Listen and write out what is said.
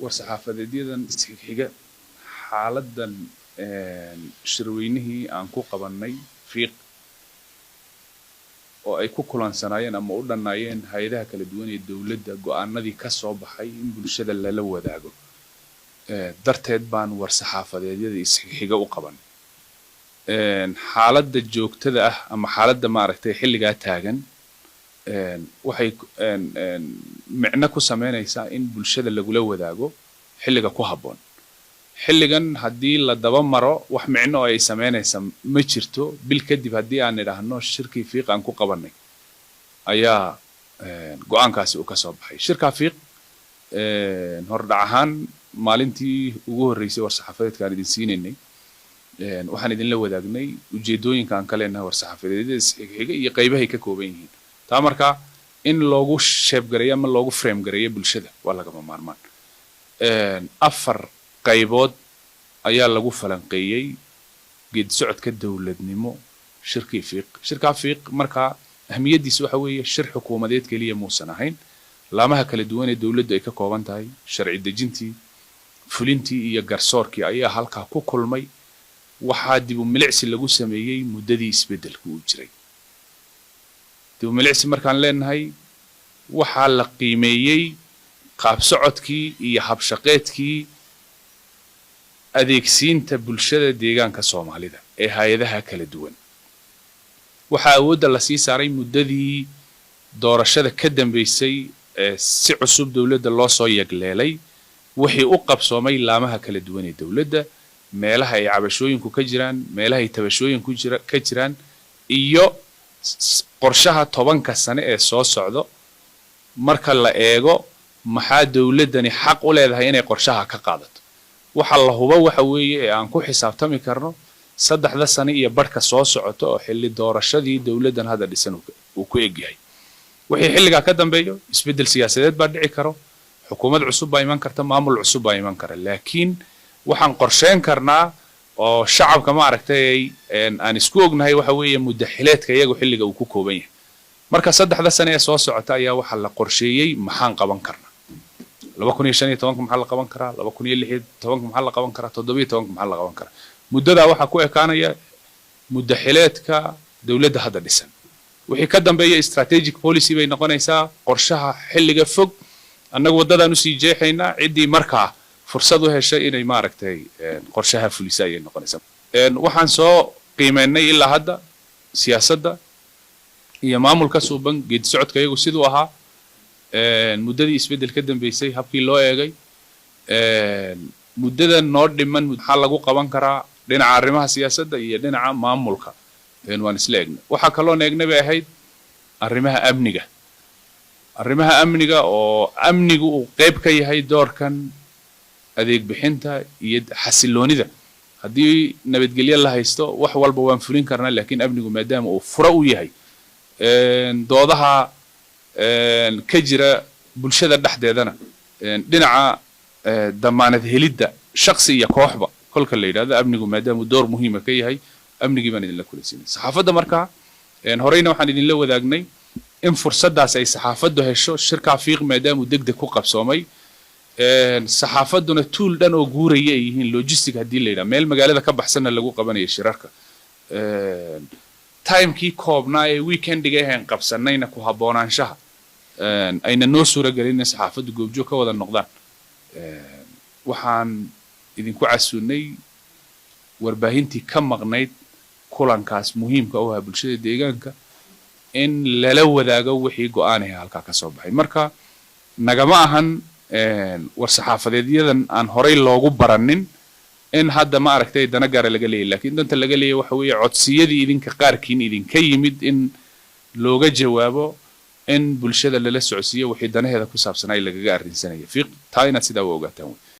war-saxaafadeedyadan xiga xaaladan shirweynihii aan ku qabanay fiiq oo ay ku kulansanaayeen ama u dhannaayeen hay'adaha kala duwan ee dawladda go'aanadii ka soo baxay in bulshada lala wadaago darteed baan war-saxaafadeedyada isxiga u qaban xaaladda joogtada ah ama xaaladda maaragtay xilligaa taagan waxay micno ku sameynaysaa in bulshada lagula wadaago xilliga ku habboon xilligan haddii la daba maro wax micno oo ay sameynaysa ma jirto bil kadib haddii aan idhaahno shirkii fiiq aan ku qabanay ayaa go'aankaasi uu ka soo baxay shirka fiiq hordhac ahaan maalintii ugu horreysay war-saxaafadeedkaan idin siinaynay waxaan idinla wadaagnay ujeedooyinka aan ka leenahay war-saxaafadeedyada isxiga iyo qaybahay ka kooban yihiin taa marka in loogu sheebgareeyo ama loogu frame gareeyo bulshada waa lagama maarmaan afar qaybood ayaa lagu falanqeeyey geed socodka dawladnimo shirkii fiiq shirkaa fiiq markaa ahmiyadiisu waxa weeye shir xukuumadeed keliya muusan ahayn laamaha kala duwan ee dawladdu ay ka kooban tahay sharci dejintii fulintii iyo garsoorkii ayaa halkaa ku kulmay waxaa dib u milicsi lagu sameeyey muddadii isbeddelku uu jiray dib u milicsi markaan leenahay waxaa la qiimeeyey qaab socodkii iyo habshaqeedkii adeegsiinta bulshada deegaanka Soomaalida ee hay'adaha kala duwan waxaa awoodda la sii saaray muddadii doorashada ka dambeysay ee si cusub dawladda loo soo yagleelay wixii u qabsoomay laamaha kala duwan ee dawladda meelaha ay cabashooyinku ka jiraan meelaha ay tabashooyinku ka jiraan iyo qorshaha 10ka sano ee soo socdo marka la eego maxaa dawladdani xaq u leedahay inay qorshaha ka qaadato waxa la hubo waxa weeye ee aan ku xisaabtami karno 3 sano iyo barka soo socoto oo xilli doorashadii dawladdan hadda dhisan uu ku egyahay wixii xilliga ka dambeeyo isbedel siyaasadeed baa dhici karo xukuumad cusub baa iman karta maamul cusub baa iman kara laakiin waxaan qorsheyn karnaa oo shacabka ma aragtay aan isku ognahay waxa weeye mudaxileedka iyagu xilliga uu ku kooban yahay marka 3 sano ee soo socota ayaa waxa la qorsheeyay maxaan qaban karnaa 2015 maxaa la qaban karaa 2016 maxaa la qaban karaa 17 maxaa la qaban karaa muddada waxa ku ekaanaya mudaxileedka dawladda hadda dhisan wixii ka dambeeya strategic policy bay noqonaysaa qorshaha xilliga fog annagu wadadaan u sii jeexaynaa cidii markaa fursad u heshay inay maaragtay qorshaha fulisa ay noqonaysaa waxaan soo qiimeynay ilaa hadda siyaasadda iyo maamulka suuban geed socodka iyagu sidoo ahaa muddadii isbedel ka dambeysay habkii loo eegay muddada noo dhiman maxaa lagu qaban karaa dhinaca arrimaha siyaasadda iyo dhinaca maamulka waan isla eegnay waxa kaloo eegnay bay ahayd arrimaha amniga oo amnigu uu qayb ka yahay doorkan adeeg bixinta iyo xasiloonida haddii nabadgelyo la haysto wax walba waan fulin karnaa laakiin amnigu maadaama uu fura u yahay doodaha ka jira bulshada dhexdeedana dhinaca damaanad helidda shakhsi iyo kooxba kolka la yiraahdo amnigu maadaama door muhiim ah ka yahay amnigii baan idin la kulaysinay saxaafadda markaa horeyna waxaan idin la wadaagnay in fursadaas ay saxaafaddu hesho shirka fiiq maadaama degdeg ku qabsoomay saxaafadduna tool dhan oo guuraya ay yihiin logistic haddii la yiraahdo meel magaalada ka baxsanna lagu qabanayo shirarka timekii koobnaa ee weekendiga ahayn qabsanayna ku haboonaanshaha ayna noo suuragelin in saxaafaddu goobjoog ka wada noqdaan waxaan idinku casuunay warbaahintii ka maqnayd kulankaas muhiimka u ah bulshada deegaanka in lala wadaago wixii go'aanaha halka ka soo baxay marka nagama ahan war-saxaafadeedyadan aan horay loogu baranin in hadda ma aragtay dana gaar laga leeyahay laakiin danta laga leeyahay waxa weeye codsiyadii idinka qaarkiin idinka yimid in looga jawaabo in bulshada lala socodsiyo wixii danaheeda ku saabsan ay lagaga arrinsanaya fiiq taa inaad sidaa u ogaataan